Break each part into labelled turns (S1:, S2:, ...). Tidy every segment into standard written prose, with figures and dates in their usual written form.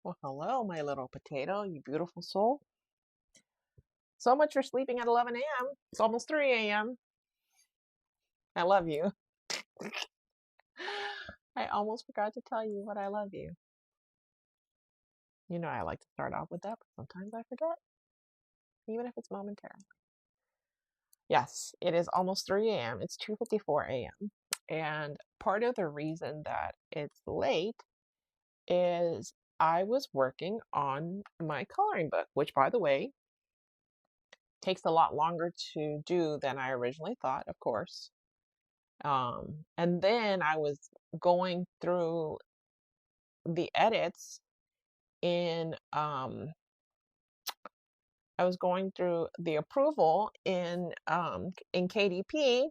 S1: Well, hello, my little potato, you beautiful soul. So much for sleeping at 11 a.m. It's almost 3 a.m. I love you. I almost forgot to tell you what I love you. You know, I like to start off with that, but sometimes I forget, even if it's momentarily. Yes, it is almost 3 a.m. It's 2:54 a.m. And part of the reason that it's late is I was working on my coloring book, which, by the way, takes a lot longer to do than I originally thought, of course. And then I was going through the edits in I was going through the approval in KDP,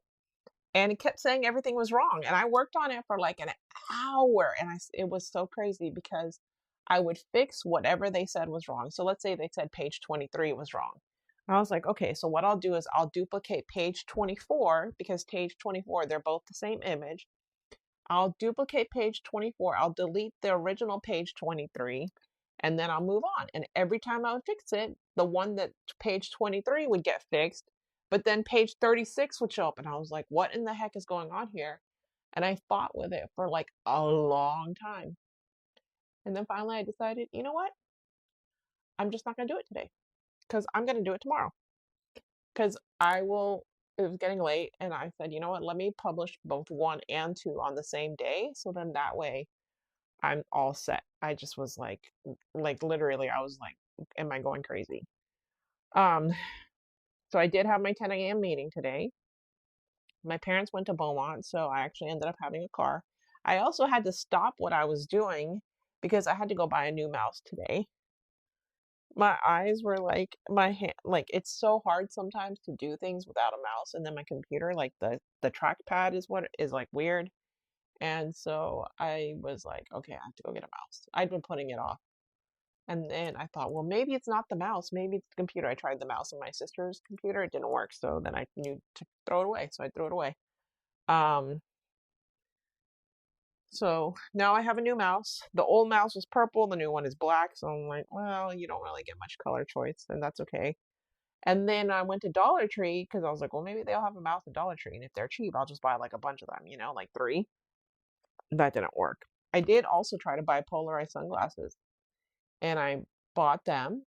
S1: and it kept saying everything was wrong. And I worked on it for like an hour, and it was so crazy because I would fix whatever they said was wrong. So let's say they said page 23 was wrong. I was like, okay, so what I'll do is I'll duplicate page 24 because page 24, they're both the same image. I'll duplicate page 24. I'll delete the original page 23, and then I'll move on. And every time I would fix it, the one that page 23 would get fixed, but then page 36 would show up. And I was like, what in the heck is going on here? And I fought with it for like a long time. And then finally I decided, you know what? I'm just not going to do it today because I'm going to do it tomorrow. Because it was getting late, and I said, you know what? Let me publish both one and two on the same day. So then that way I'm all set. I just was like literally, I was like, am I going crazy? Um, so I did have my 10 a.m. meeting today. My parents went to Beaumont, so I actually ended up having a car. I also had to stop what I was doing because I had to go buy a new mouse today. My eyes were like my hand, like it's so hard sometimes to do things without a mouse, and then my computer, like the trackpad is what is like weird. And so I was like, okay, I have to go get a mouse. I'd been putting it off. And then I thought, well, maybe it's not the mouse. Maybe it's the computer. I tried the mouse on my sister's computer. It didn't work. So then I knew to throw it away. So I threw it away. Um, so now I have a new mouse. The old mouse was purple. The new one is black. So I'm like, well, you don't really get much color choice, and that's okay. And then I went to Dollar Tree because I was like, well, maybe they'll have a mouse at Dollar Tree. And if they're cheap, I'll just buy like a bunch of them, like three. That didn't work. I did also try to buy polarized sunglasses, and I bought them.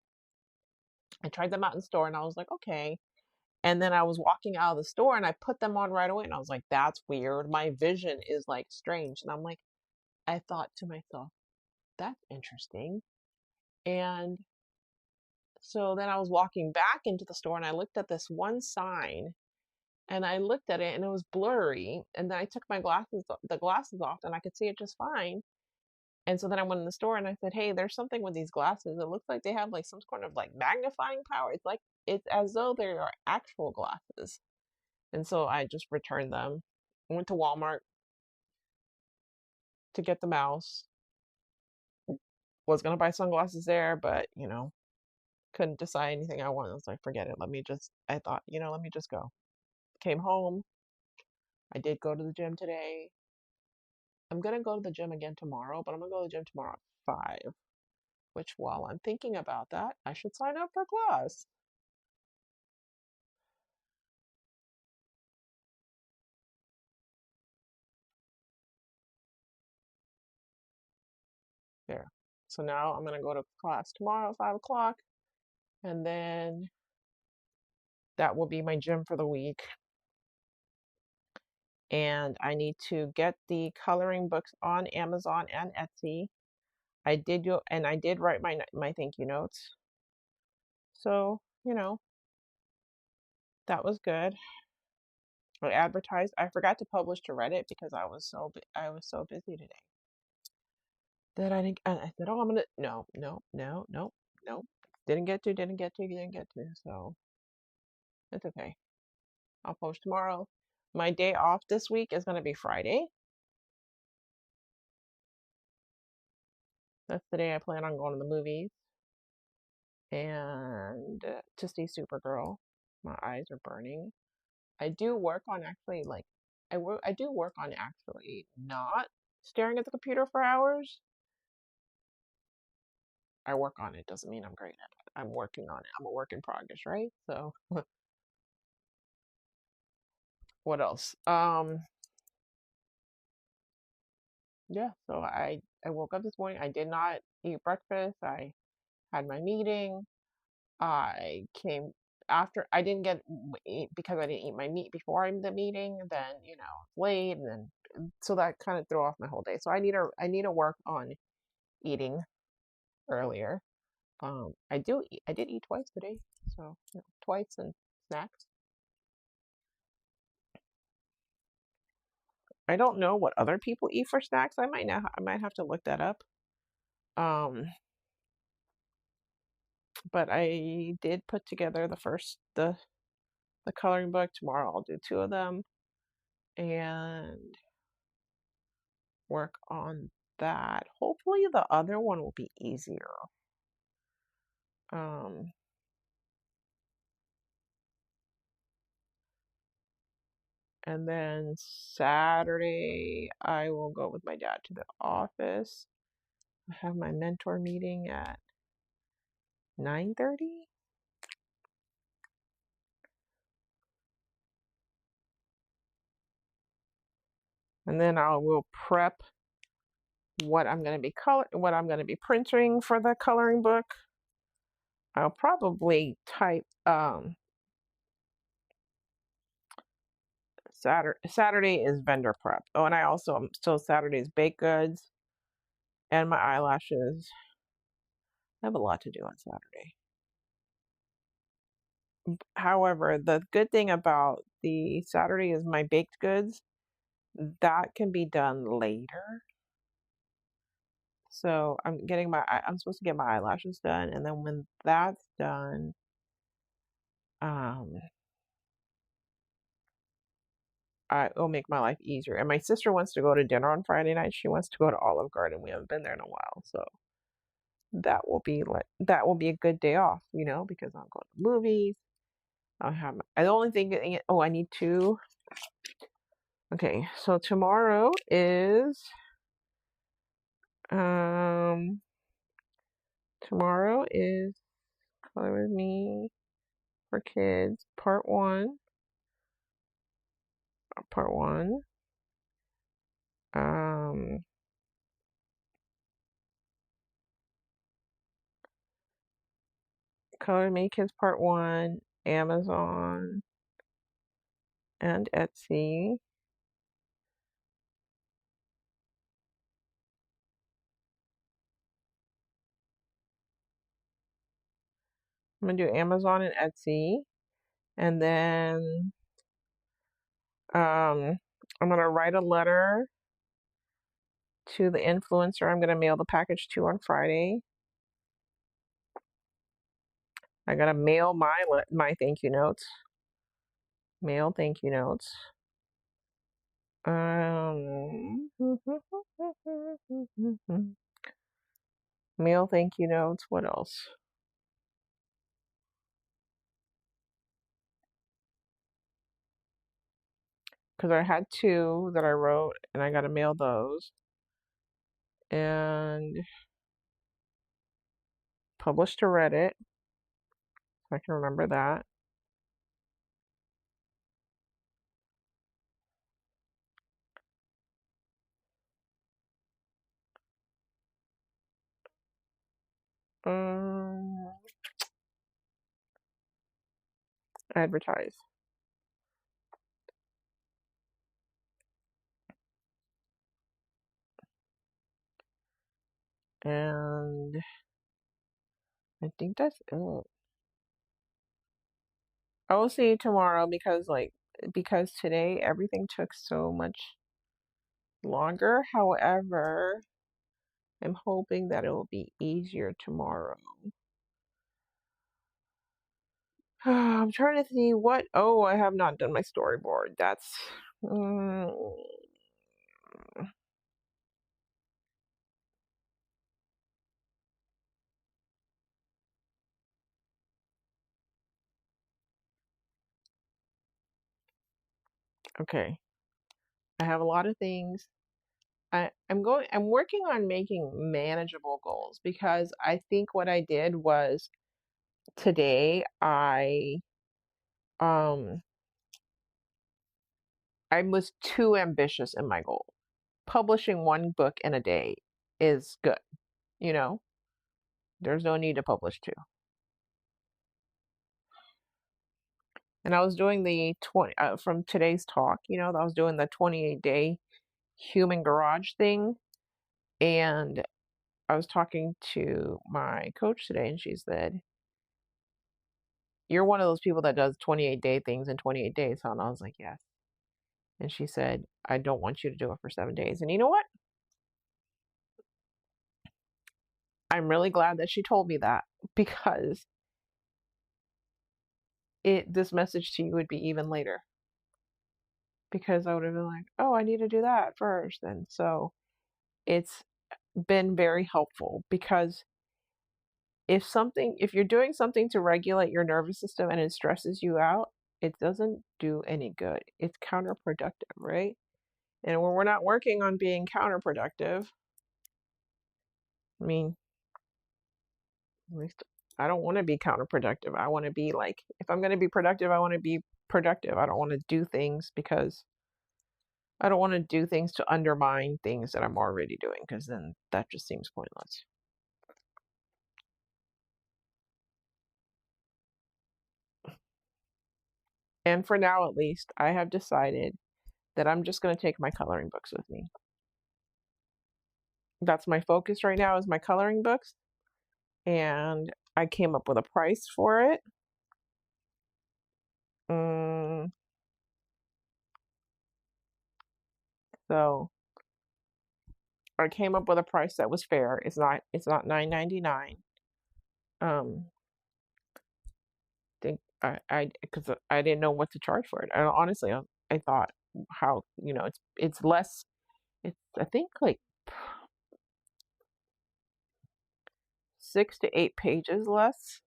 S1: I tried them out in store, and I was like, okay. And then I was walking out of the store and I put them on right away. And I was like, that's weird. My vision is like strange. And I'm like, I thought to myself, that's interesting. And so then I was walking back into the store and I looked at this one sign, and I looked at it and it was blurry. And then I took the glasses off, and I could see it just fine. And so then I went in the store and I said, hey, there's something with these glasses. It looks like they have like some kind of like magnifying power. It's as though they are actual glasses. And so I just returned them. I went to Walmart to get the mouse. Was gonna buy sunglasses there, but couldn't decide anything I wanted. I was like, forget it. I thought, let me just go. Came home. I did go to the gym today. I'm gonna go to the gym again tomorrow, but I'm gonna go to the gym tomorrow at 5. Which, while I'm thinking about that, I should sign up for a class. There. So now I'm gonna go to class tomorrow at 5 o'clock, and then that will be my gym for the week. And I need to get the coloring books on Amazon and Etsy. I did write my thank you notes. So, that was good. I advertised. I forgot to publish to Reddit because I was so busy today that I didn't. I said, "Oh, I'm gonna no, no, no, no, no. Didn't get to." So it's okay. I'll post tomorrow. My day off this week is gonna be Friday. That's the day I plan on going to the movies and to see Supergirl. My eyes are burning. I do work on actually like I do work on actually not staring at the computer for hours. I work on it doesn't mean I'm great at it. I'm working on it. I'm a work in progress, right? So what else? Yeah, so I woke up this morning. I did not eat breakfast. I had my meeting. I came after I didn't get eat because I didn't eat my meat before the meeting. Then it's late, and then so that kind of threw off my whole day. So I need to work on eating earlier. I did eat twice today, so twice and snacks. I don't know what other people eat for snacks. I might have to look that up. Um, but I did put together the coloring book. Tomorrow I'll do two of them and work on that. Hopefully the other one will be easier. Um, and then Saturday I will go with my dad to the office. I have my mentor meeting at 9:30. And then I will prep what I'm going to be printing for the coloring book. I'll probably type Saturday is vendor prep. Oh, and I also still Saturday's baked goods and my eyelashes. I have a lot to do on Saturday. However, the good thing about the Saturday is my baked goods, that can be done later. So I'm supposed to get my eyelashes done, and then when that's done, um, it'll make my life easier. And my sister wants to go to dinner on Friday night. She wants to go to Olive Garden. We haven't been there in a while, so that will be a good day off, because I'll go to the movies. The only thing. Oh, I need to. Okay, so um tomorrow is Color With Me for Kids part one. Part one. Um, Color With Me Kids part one, Amazon and Etsy. I'm gonna do Amazon and Etsy, and then I'm gonna write a letter to the influencer I'm gonna mail the package to on Friday. I gotta mail my thank you notes. Mail thank you notes. Mail thank you notes. What else? Because I had two that I wrote, and I gotta mail those and publish to Reddit. So I can remember that. Um, Advertise. And I think that's it. I will see you tomorrow because today everything took so much longer. However, I'm hoping that it will be easier tomorrow. I'm trying to see what. Oh, I have not done my storyboard. That's. Okay. I have a lot of things. I'm working on making manageable goals because I think what I did was today um I was too ambitious in my goal. Publishing one book in a day is good, you know? There's no need to publish two. And I was doing the 20 from today's talk, I was doing the 28-day human garage thing, and I was talking to my coach today, and she said, "You're one of those people that does 28-day things in 28 days, huh?" And I was like, "Yes." And she said, "I don't want you to do it for 7 days." And you know what? I'm really glad that she told me that because this message to you would be even later because I would have been like, "Oh, I need to do that first." And so it's been very helpful because if you're doing something to regulate your nervous system and it stresses you out, it doesn't do any good. It's counterproductive, right? And when we're not working on being counterproductive, I mean, at least I don't want to be counterproductive. I want to be like, if I'm going to be productive, I want to be productive. I don't want to do things because I don't want to do things to undermine things that I'm already doing because then that just seems pointless. And for now, at least, I have decided that I'm just going to take my coloring books with me. That's my focus right now is my coloring books. And I came up with a price for it. Mm, so I came up with a price that was fair. It's not $9.99. Think I because I didn't know what to charge for it. I honestly I thought how it's less. It's I think like 6 to 8 pages less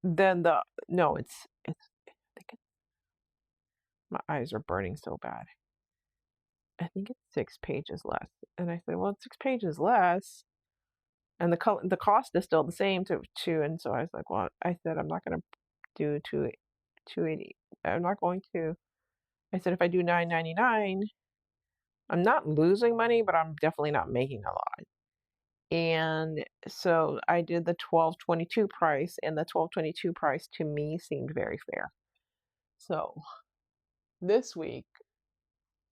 S1: than the no. It's I think my eyes are burning so bad. I think it's 6 pages less. And I said, well, it's 6 pages less, and the cost is still the same to. And so I was like, well, I said I'm not going to do 280. I'm not going to. I said if I do 9.99, I'm not losing money, but I'm definitely not making a lot. And so I did the 12.22 price, and the 12.22 price to me seemed very fair. So this week,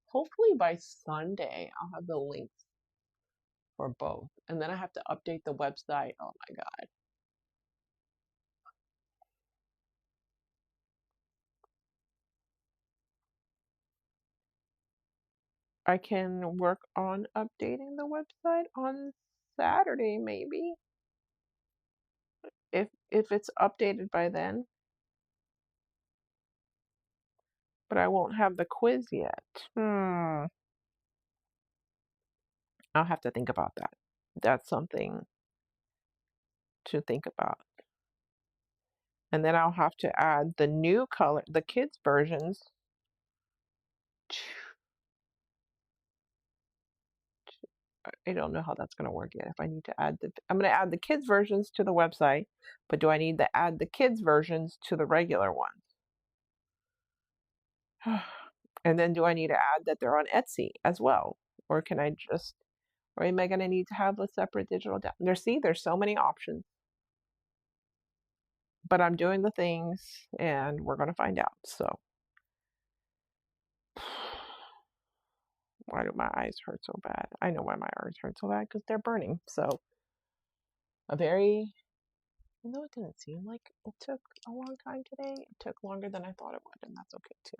S1: hopefully by Sunday, I'll have the links for both. And then I have to update the website. Oh my God. I can work on updating the website on Saturday, maybe. If it's updated by then. But I won't have the quiz yet. I'll have to think about that. That's something to think about. And then I'll have to add the new color, the kids versions. I don't know how that's going to work yet. If I need to I'm going to add the kids versions to the website, but do I need to add the kids versions to the regular ones? And then do I need to add that they're on Etsy as well? Or can I just, or am I going to need to have a separate digital there's so many options. But I'm doing the things and we're going to find out. So why do my eyes hurt so bad? I know why my eyes hurt so bad because they're burning. So even though it didn't seem like it took a long time today, it took longer than I thought it would, and that's okay too.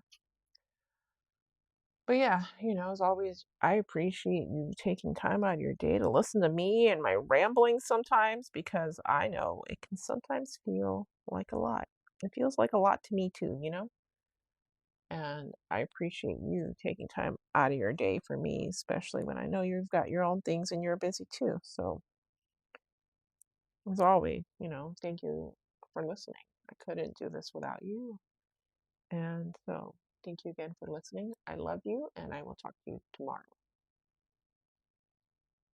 S1: But yeah, as always, I appreciate you taking time out of your day to listen to me and my ramblings sometimes because I know it can sometimes feel like a lot. It feels like a lot to me too. And I appreciate you taking time out of your day for me, especially when I know you've got your own things and you're busy too. So, as always, thank you for listening. I couldn't do this without you. And so, Thank you again for listening. I love you, and I will talk to you tomorrow.